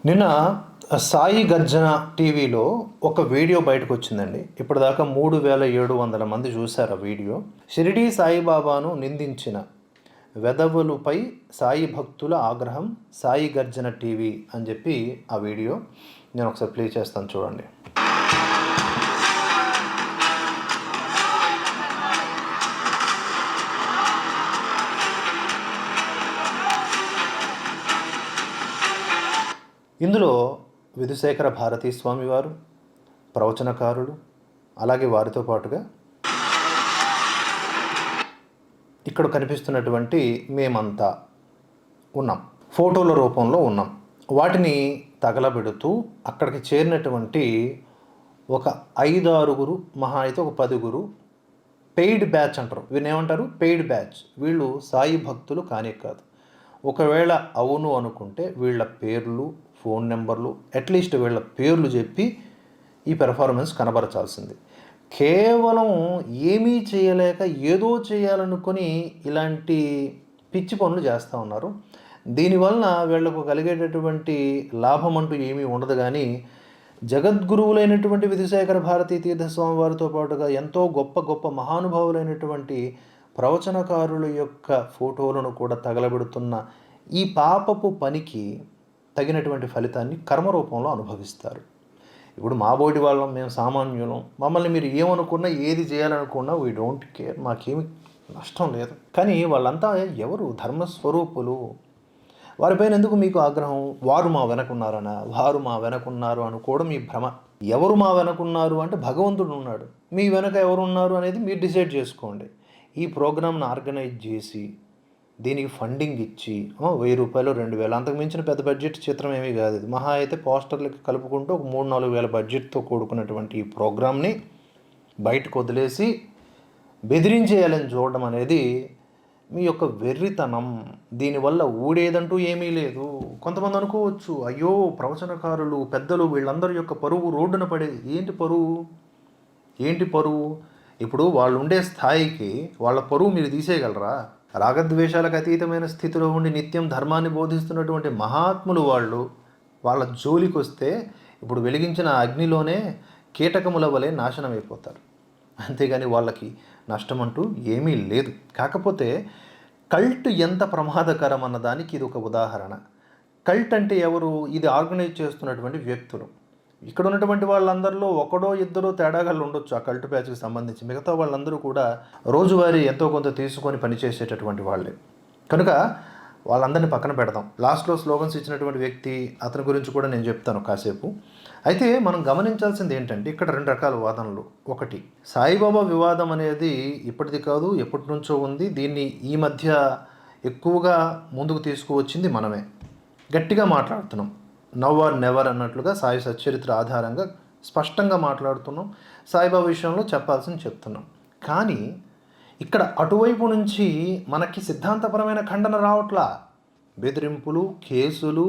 నిన్న సాయి గర్జన టీవీలో ఒక వీడియో బయటకు వచ్చిందండి. ఇప్పటిదాకా 3700 మంది చూశారు ఆ వీడియో. షిరిడీ సాయిబాబాను నిందించిన వెధవలుపై సాయి భక్తుల ఆగ్రహం, సాయి గర్జన టీవీ అని చెప్పి ఆ వీడియో నేను ఒకసారి ప్లే చేస్తాను, చూడండి. ఇందులో విధుశేఖర భారతీ స్వామి వారు, ప్రవచనకారులు, అలాగే వారితో పాటుగా ఇక్కడ కనిపిస్తున్నటువంటి మేమంతా ఉన్నాం, ఫోటోల రూపంలో ఉన్నాం. వాటిని తగలబెడుతూ అక్కడికి చేరినటువంటి ఒక 5-6 మహా అయితే ఒక 10 పెయిడ్ బ్యాచ్ అంటారు. వీళ్ళు ఏమంటారు? Paid batch. వీళ్ళు సాయి భక్తులు కానే కాదు. ఒకవేళ అవును అనుకుంటే వీళ్ళ పేర్లు, ఫోన్ నెంబర్లు, అట్లీస్ట్ వీళ్ళ పేర్లు చెప్పి ఈ పెర్ఫార్మెన్స్ కనబరచాల్సింది. కేవలం ఏమీ చేయలేక ఏదో చేయాలనుకొని ఇలాంటి పిచ్చి పనులు చేస్తూ ఉన్నారు. దీనివలన వీళ్లకు కలిగేటటువంటి లాభం అంటూ ఏమీ ఉండదు. కానీ జగద్గురువులైనటువంటి విధుశేఖర భారతీ తీర్థస్వామి వారితో పాటుగా ఎంతో గొప్ప గొప్ప మహానుభావులైనటువంటి ప్రవచనకారుల యొక్క ఫోటోలను కూడా తగలబెడుతున్న ఈ పాపపు పనికి తగినటువంటి ఫలితాన్ని కర్మరూపంలో అనుభవిస్తారు. ఇప్పుడు మా బోటి వాళ్ళం, మేము సామాన్యులం, మమ్మల్ని మీరు ఏమనుకున్నా, ఏది చేయాలనుకున్నా వీ డోంట్ కేర్, మాకేమి నష్టం లేదు. కానీ వాళ్ళంతా ఎవరు? ధర్మస్వరూపులు. వారిపైన ఎందుకు మీకు ఆగ్రహం? వారు మా వెనకున్నారనా? వారు మా వెనకున్నారు అనుకోవడం మీ భ్రమ. ఎవరు మా వెనకున్నారు అంటే భగవంతుడు ఉన్నాడు. మీ వెనక ఎవరు ఉన్నారు అనేది మీరు డిసైడ్ చేసుకోండి. ఈ ప్రోగ్రామ్ను ఆర్గనైజ్ చేసి దీనికి ఫండింగ్ ఇచ్చి 1000 రూపాయలు, 2000, అంతకు మించిన పెద్ద బడ్జెట్ చిత్రం ఏమీ కాదు ఇది. మహా అయితే పోస్టర్లకి కలుపుకుంటూ ఒక 3-4 వేల బడ్జెట్తో కూడుకున్నటువంటి ఈ ప్రోగ్రామ్ని బయటకు వదిలేసి బెదిరించేయాలని చూడడం అనేది మీ యొక్క వెర్రితనం. దీనివల్ల ఊడేదంటూ ఏమీ లేదు. కొంతమంది అనుకోవచ్చు, అయ్యో ప్రవచనకారులు, పెద్దలు, వీళ్ళందరి యొక్క పరువు రోడ్డున పడేది. ఏంటి పరువు? ఇప్పుడు వాళ్ళు ఉండే స్థాయికి వాళ్ళ పరువు మీరు తీసేయగలరా? రాగద్వేషాలకు అతీతమైన స్థితిలో ఉండి నిత్యం ధర్మాన్ని బోధిస్తున్నటువంటి మహాత్ములు వాళ్ళ జోలికి వస్తే ఇప్పుడు వెలిగించిన అగ్నిలోనే కీటకముల వలె నాశనం అయిపోతారు. అంతేగాని వాళ్ళకి నష్టం అంటూ ఏమీ లేదు. కాకపోతే కల్ట్ ఎంత ప్రమాదకరం అన్నదానికి ఇది ఒక ఉదాహరణ. కల్ట్ అంటే ఎవరు? ఇది ఆర్గనైజ్ చేస్తున్నటువంటి వ్యక్తులు. ఇక్కడ ఉన్నటువంటి వాళ్ళందరిలో ఒకడో ఇద్దరో తేడాగాళ్ళు ఉండొచ్చు ఆ కల్ట్ బ్యాచ్కి సంబంధించి. మిగతా వాళ్ళందరూ కూడా రోజువారీ ఎంతో కొంత తీసుకొని పనిచేసేటటువంటి వాళ్ళే. కనుక వాళ్ళందరినీ పక్కన పెడదాం. లాస్ట్లో స్లోగన్స్ ఇచ్చినటువంటి వ్యక్తి, అతని గురించి కూడా నేను చెప్తాను కాసేపు. అయితే మనం గమనించాల్సింది ఏంటంటే ఇక్కడ 2 రకాల వాదనలు. ఒకటి, సాయిబాబా వివాదం అనేది ఇప్పటిది కాదు, ఎప్పటి నుంచో ఉంది. దీన్ని ఈ మధ్య ఎక్కువగా ముందుకు తీసుకువచ్చింది మనమే. గట్టిగా మాట్లాడుతున్నాం, నవ్ ఆర్ నెవర్ అన్నట్లుగా సాయి సచ్చరిత్ర ఆధారంగా స్పష్టంగా మాట్లాడుతున్నాం. సాయిబాబా విషయంలో చెప్పాల్సింది చెప్తున్నాం. కానీ ఇక్కడ అటువైపు నుంచి మనకి సిద్ధాంతపరమైన ఖండన రావట్లా. బెదిరింపులు, కేసులు,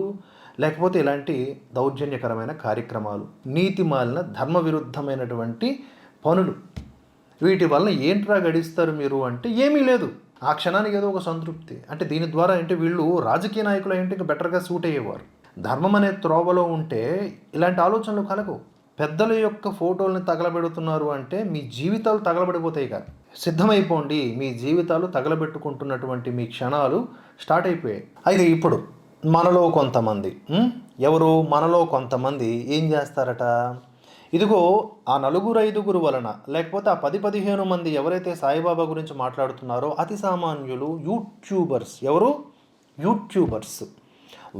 లేకపోతే ఇలాంటి దౌర్జన్యకరమైన కార్యక్రమాలు, నీతిమాలిన ధర్మ విరుద్ధమైనటువంటి పనులు. వీటి వల్ల ఏంట్రా గడిస్తారు మీరు అంటే ఏమీ లేదు. ఆ క్షణానికి ఏదో ఒక సంతృప్తి. అంటే దీని ద్వారా అంటే వీళ్ళు రాజకీయ నాయకులు ఏంటి ఇంకా బెటర్గా సూట్ అయ్యేవారు. ధర్మం అనే త్రోవలో ఉంటే ఇలాంటి ఆలోచనలు కలగవు. పెద్దల యొక్క ఫోటోలను తగలబెడుతున్నారు అంటే మీ జీవితాలు తగలబడిపోతాయి కాదు. సిద్ధమైపోండి, మీ జీవితాలు తగలబెట్టుకుంటున్నటువంటి మీ క్షణాలు స్టార్ట్ అయిపోయాయి. అయితే ఇప్పుడు మనలో కొంతమంది ఏం చేస్తారట? ఇదిగో ఆ 4-5 వలన, లేకపోతే ఆ 10-15 మంది ఎవరైతే సాయిబాబా గురించి మాట్లాడుతున్నారో అతి సామాన్యులు, యూట్యూబర్స్. ఎవరు? యూట్యూబర్స్.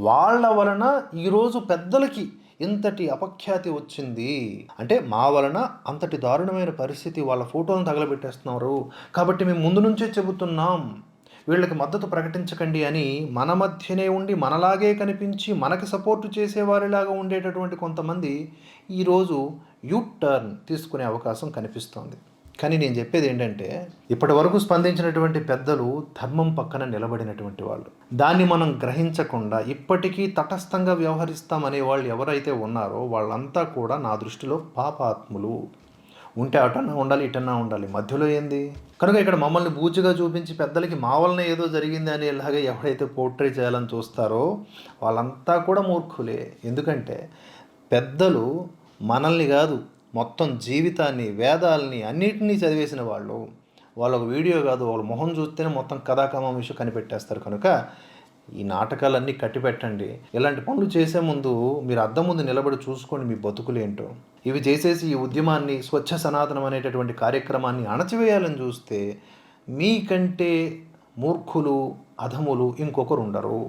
వాళ్ళ వలన ఈరోజు పెద్దలకి ఇంతటి అపఖ్యాతి వచ్చింది అంటే మా వలన అంతటి దారుణమైన పరిస్థితి, వాళ్ళ ఫోటోలను తగలబెట్టేస్తున్నారు కాబట్టి మేము ముందు నుంచే చెబుతున్నాం, వీళ్ళకి మద్దతు ప్రకటించకండి అని మన మధ్యనే ఉండి మనలాగే కనిపించి మనకి సపోర్టు చేసేవారిలాగా ఉండేటటువంటి కొంతమంది ఈరోజు టర్న్ తీసుకునే అవకాశం కనిపిస్తోంది. కానీ నేను చెప్పేది ఏంటంటే ఇప్పటి వరకు స్పందించినటువంటి పెద్దలు ధర్మం పక్కన నిలబడినటువంటి వాళ్ళు. దాన్ని మనం గ్రహించకుండా ఇప్పటికీ తటస్థంగా వ్యవహరిస్తామనే వాళ్ళు ఎవరైతే ఉన్నారో వాళ్ళంతా కూడా నా దృష్టిలో పాపాత్ములు. ఉంటే అటన్నా ఉండాలి, ఇటన్నా ఉండాలి. మధ్యలో ఏంది? కనుక ఇక్కడ మమ్మల్ని బూచిగా చూపించి పెద్దలకి మా వలన ఏదో జరిగింది అని ఇలాగే ఎవడైతే పోర్ట్రే చేయాలని చూస్తారో వాళ్ళంతా కూడా మూర్ఖులే. ఎందుకంటే పెద్దలు మనల్ని కాదు మొత్తం జీవితాన్ని, వేదాలని అన్నిటినీ చదివేసిన వాళ్ళు. వాళ్ళ వీడియో కాదు, వాళ్ళ మొహం చూస్తేనే మొత్తం కథాకమాంశం కనిపెట్టేస్తారు. కనుక ఈ నాటకాలన్నీ కట్టిపెట్టండి. ఇలాంటి పనులు చేసే ముందు మీరు అద్దం ముందు నిలబడి చూసుకోండి మీ బతుకులేంటో. ఇవి చేసేసి ఈ ఉద్యమాన్ని, స్వచ్ఛ సనాతనం అనేటటువంటి కార్యక్రమాన్ని అణచివేయాలని చూస్తే మీకంటే మూర్ఖులు, అధములు ఇంకొకరు ఉండరు.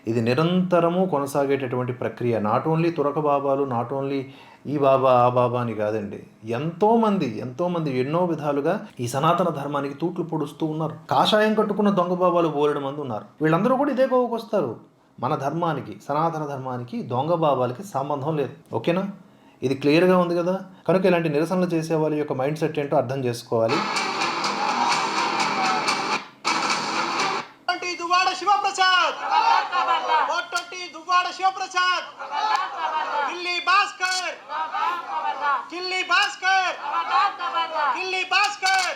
ఇది నిరంతరము కొనసాగేటటువంటి ప్రక్రియ. నాట్ ఓన్లీ తురక బాబాలు, నాట్ ఓన్లీ ఈ బాబా ఆ బాబా అని కాదండి. ఎంతోమంది ఎన్నో విధాలుగా ఈ సనాతన ధర్మానికి తూట్లు పొడుస్తూ ఉన్నారు. కాషాయం కట్టుకున్న దొంగ బాబాలు బోలెడు మంది ఉన్నారు. వీళ్ళందరూ కూడా ఇదే కోవకు వస్తారు. మన ధర్మానికి, సనాతన ధర్మానికి దొంగ బాబాలకి సంబంధం లేదు. ఓకేనా? ఇది క్లియర్గా ఉంది కదా? కనుక ఇలాంటి నిరసనలు చేసే వాళ్ళ యొక్క మైండ్ సెట్ ఏంటో అర్థం చేసుకోవాలి. శివప్రసాద్, కిల్లి భాస్కర్,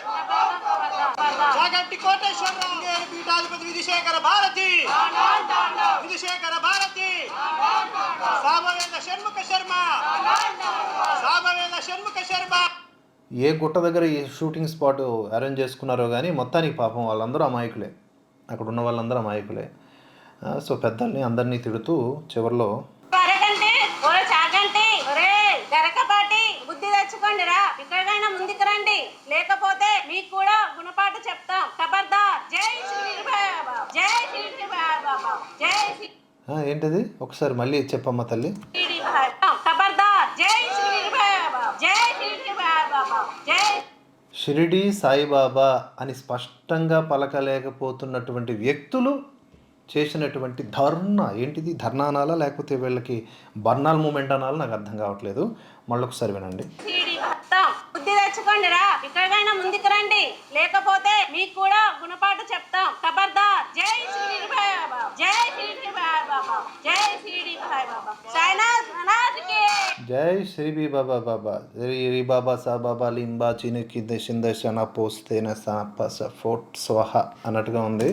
జాగంటి కోటేశ్వరరావు, పీఠాధిపతి విధుశేఖర భారతి, సామవేద షణ్ముఖ శర్మ. ఏ గుట్ట దగ్గర ఈ షూటింగ్ స్పాట్ అరేంజ్ చేసుకున్నారో కానీ మొత్తానికి పాపం వాళ్ళందరూ అమాయకులే. అక్కడ ఉన్న వాళ్ళందరూ అమాయకులే. సో పెద్దల్ని అందరినీ తిడుతూ చివరిలో బుద్ధి తెచ్చుకోండి రా, ఇక్కడికైనా ముందుకు రండి, లేకపోతే మీకు కూడా గుణపాఠం చెప్తాం. ఖబర్దార్. జై శ్రీ బాబా, జై శ్రీ బాబా, జై శ్రీ. ఏంటది? ఒకసారి మళ్ళీ చెప్పమ్మా తల్లి. ఖబర్దార్. జై శ్రీ బాబా, జై శ్రీ బాబా, జై. షిరిడి సాయిబాబా అని స్పష్టంగా పలకలేకపోతున్నటువంటి వ్యక్తులు చేసినటువంటి ధర్నా ఏంటిది? ధర్నా అనాలా లేకపోతే వీళ్ళకి బర్నాల్ మూమెంట్ అనాలా నాకు అర్థం కావట్లేదు. మళ్ళొకసారి వినండి. బుద్ధి తెచ్చుకోండి రా, ఇక్కడికైనా ముందుకు రండి, లేకపోతే మీకు కూడా గుణపాఠం చెప్తాం. ఖబర్దార్. జై శ్రీ బాబా, జై శ్రీ బాబా, జై శ్రీ బాబా. జై శ్రీ బాబా బాబా, శ్రీ బాబా సా బాబా లింబా చినికి దశన పోస్తేన ఫోట్ స్వహ అన్నట్టుగా ఉంది.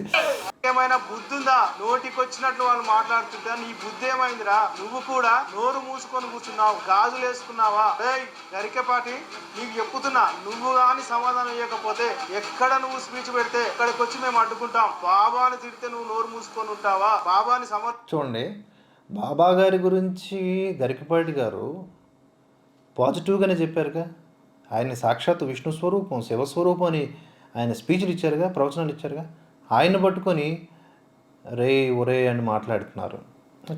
ఏమైనా బుద్ధి ఉందా? నోటికి వచ్చినట్లు వాళ్ళు మాట్లాడుతుంటా నీ బుద్ధి ఏమైందిరా? నువ్వు కూడా నోరు మూసుకొని కూర్చున్నావు, గాజులు వేసుకున్నావా? గరికపాటి నీకు చెప్పుతున్నా, నువ్వు కానీ సమాధానం ఇవ్వకపోతే ఎక్కడ నువ్వు స్పీచ్ పెడితే ఇక్కడికి వచ్చి మేము అడ్డుకుంటాం. బాబాని తిడితే నువ్వు నోరు మూసుకొని ఉంటావా? బాబాని చూడండి, బాబా గారి గురించి గరికపాటి గారు పాజిటివ్గానే చెప్పారుగా. ఆయన సాక్షాత్ విష్ణు స్వరూపం, శివస్వరూపం అని ఆయన స్పీచ్లు ఇచ్చారుగా, ప్రవచనాలు ఇచ్చారుగా. ఆయన పట్టుకొని ఒరే అని మాట్లాడుతున్నారు.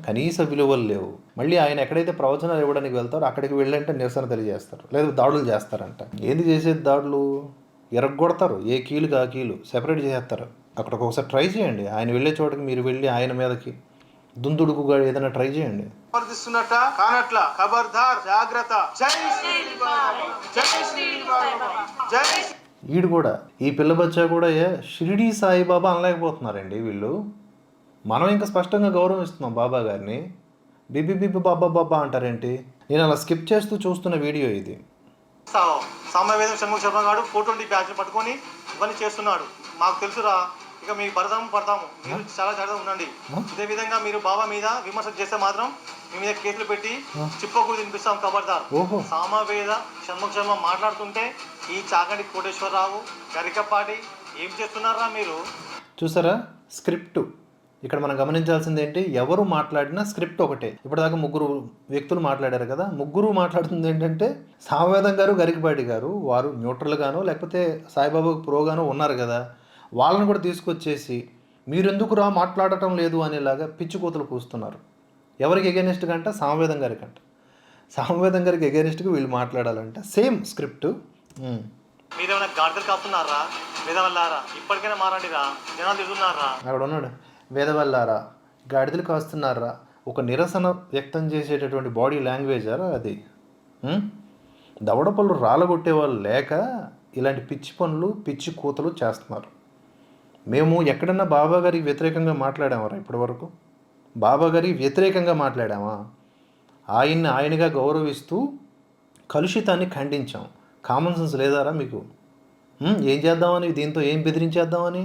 కనీస విలువలు లేవు. మళ్ళీ ఆయన ఎక్కడైతే ప్రవచనాలు ఇవ్వడానికి వెళ్తారో అక్కడికి వెళ్ళంటే నిరసన తెలియజేస్తారు, లేదా దాడులు చేస్తారంట. ఏంది చేసేది? దాడులు ఎరగొడతారు. ఏ కీలుకి ఆ కీలు సెపరేట్ చేసేస్తారు. అక్కడికి ఒకసారి ట్రై చేయండి. ఆయన వెళ్ళే చోటకి మీరు వెళ్ళి ఆయన మీదకి దుందుడుకుగా ఏదైనా ట్రై చేయండి. ఈడు కూడా, ఈ పిల్ల బచ్చా కూడా షిరిడి సాయిబాబా అనలేకపోతున్నారండి వీళ్ళు. మనం ఇంకా స్పష్టంగా గౌరవిస్తున్నాం బాబా గారిని. బిబి బాబా బాబా అంటారేంటి? నేను అలా స్కిప్ చేస్తూ చూస్తున్న వీడియో ఇది. సామవేదం షణ్ముఖ శర్మ గారు 420 బ్యాచ్లు పట్టుకొని ఇవన్నీ చేస్తున్నాడు. మాకు తెలుసురా, ఇక మీకు పడతాము. మీరు చాలా జాగ్రత్తగా ఉండండి. ఇదే విధంగా మీరు బాబా మీద విమర్శ చేస్తే మాత్రం మీ మీద కేసులు పెట్టి చిప్పకూడు తినిపిస్తాం. ఖబర్దార్. సామవేద షణ్ముఖ శర్మ మాట్లాడుతుంటే ఈ చాగంటి కోటేశ్వరరావు, గరికపాటి ఏం చేస్తున్నారా మీరు? చూసారా స్క్రిప్ట్? ఇక్కడ మనం గమనించాల్సింది ఏంటి? ఎవరు మాట్లాడినా స్క్రిప్ట్ ఒకటే. ఇప్పటిదాకా ముగ్గురు వ్యక్తులు మాట్లాడారు కదా, ముగ్గురు మాట్లాడుతుంది ఏంటంటే సామవేదం గారు, గరికపాటి గారు. వారు న్యూట్రల్గానో లేకపోతే సాయిబాబా ప్రోగానో ఉన్నారు కదా, వాళ్ళని కూడా తీసుకొచ్చేసి మీరెందుకురా మాట్లాడటం లేదు అనేలాగా పిచ్చి కూతులు కూస్తున్నారు. ఎవరికి ఎగెనిస్ట్గా అంటే సామవేదం గారికి అంట. సామవేదం గారికి ఎగెనిస్ట్గా వీళ్ళు మాట్లాడాలంటే సేమ్ స్క్రిప్ట్. మీరేమైనా గాడిదలు కాపుతున్నారా? వేదవల్లారా, ఇప్పటికైనా మారండిరా, జనాలు తిరుగుతున్నారా? అక్కడ ఉన్నాడు, వేదవల్లారా, గాడిదలు కాస్తున్నారా. ఒక నిరసన వ్యక్తం చేసేటటువంటి బాడీ లాంగ్వేజారా అది? దవడ పళ్ళు రాలగొట్టే వాళ్ళు లేక ఇలాంటి పిచ్చి పనులు, పిచ్చి కూతలు చేస్తున్నారు. మేము ఎక్కడన్నా బాబా గారికి వ్యతిరేకంగా మాట్లాడామరా ఇప్పటి వరకు? బాబా గారికి వ్యతిరేకంగా మాట్లాడామా? ఆయనగా గౌరవిస్తూ కలుషితాన్ని ఖండించాం. కామన్ సెన్స్ లేదారా మీకు? ఏం చేద్దామని, దీంతో ఏం బెదిరించేద్దామని?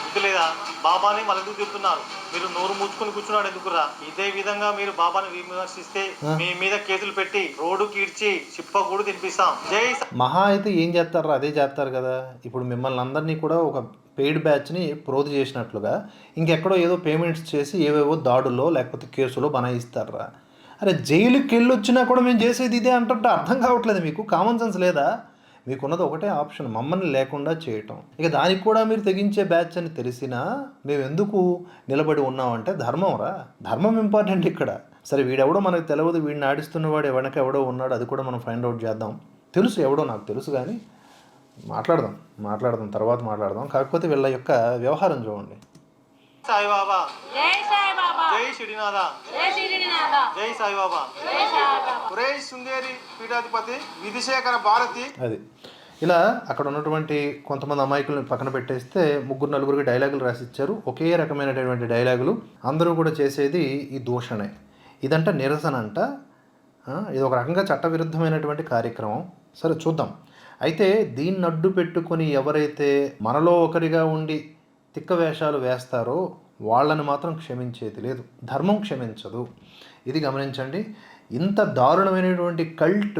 ఇది లేదా బాబాని మళ్ళీ తిడుతున్నారు. మీరు నోరు మూసుకొని కూర్చున్నాడు ఎందుకురా? ఇదే విధంగా మీరు బాబాని విమర్శిస్తే మీ మీద కేసులు పెట్టి రోడ్డుకి ఇడ్చి చిప్ప కూడా తినిపిస్తాం. జై మహా అయితే ఏం చేస్తారా, అదే చేస్తారు కదా. ఇప్పుడు మిమ్మల్ని అందరినీ కూడా ఒక పెయిడ్ బ్యాచ్ని ప్రోధి చేసినట్లుగా ఇంకెక్కడో ఏదో పేమెంట్స్ చేసి ఏవేవో దాడుల్లో లేకపోతే కేసులో బనాయిస్తారా? అరే జైలుకి వెళ్ళి వచ్చినా కూడా మేము చేసేది ఇదే అంటుంటే అర్థం కావట్లేదు మీకు? కామన్ సెన్స్ లేదా? మీకున్నది ఒకటే ఆప్షన్, మమ్మల్ని లేకుండా చేయటం. ఇక దానికి కూడా మీరు తెగించే బ్యాచ్ అని తెలిసినా మేము ఎందుకు నిలబడి ఉన్నామంటే ధర్మం రా, ధర్మం ఇంపార్టెంట్ ఇక్కడ. సరే వీడెవడో మనకు తెలియదు, వీడిని ఆడిస్తున్నవాడు వెనక ఎవడో ఉన్నాడు, అది కూడా మనం ఫైండ్ అవుట్ చేద్దాం. తెలుసు ఎవడో నాకు తెలుసు, కానీ మాట్లాడదాం తర్వాత మాట్లాడదాం. కాకపోతే వీళ్ళ యొక్క వ్యవహారం చూడండి. సాయిబాబా, జై సాయిబాబా, జై షిరినాథ, జై శ్రీనాథ, జై సాయిబాబా. జై సాయిబాబా. సురేష్ శృంగేరి పీఠాధిపతి విధిశేఖర భారతి. అది ఇలా అక్కడ ఉన్నటువంటి కొంతమంది అమాయకులను పక్కన పెట్టేస్తే 3-4 డైలాగులు రాసిచ్చారు. ఒకే రకమైనటువంటి డైలాగులు. అందరూ కూడా చేసేది ఈ దూషణే. ఇదంట నిరసన అంట. ఇది ఒక రకంగా చట్టవిరుద్ధమైనటువంటి కార్యక్రమం. సరే చూద్దాం. అయితే దీన్ని అడ్డు పెట్టుకొని ఎవరైతే మనలో ఒకరిగా ఉండి తిక్క వేషాలు వేస్తారో వాళ్ళని మాత్రం క్షమించేది లేదు. ధర్మం క్షమించదు. ఇది గమనించండి. ఇంత దారుణమైనటువంటి కల్ట్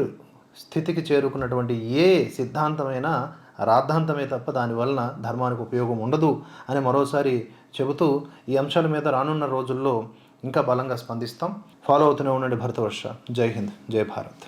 స్థితికి చేరుకున్నటువంటి ఏ సిద్ధాంతమైనా రాద్ధాంతమే తప్ప దానివలన ధర్మానికి ఉపయోగం ఉండదు అని మరోసారి చెబుతూ ఈ అంశాల మీద రానున్న రోజుల్లో ఇంకా బలంగా స్పందిస్తాం. ఫాలో అవుతూనే ఉండండి భరతవర్ష. జై హింద్, జై భారత్.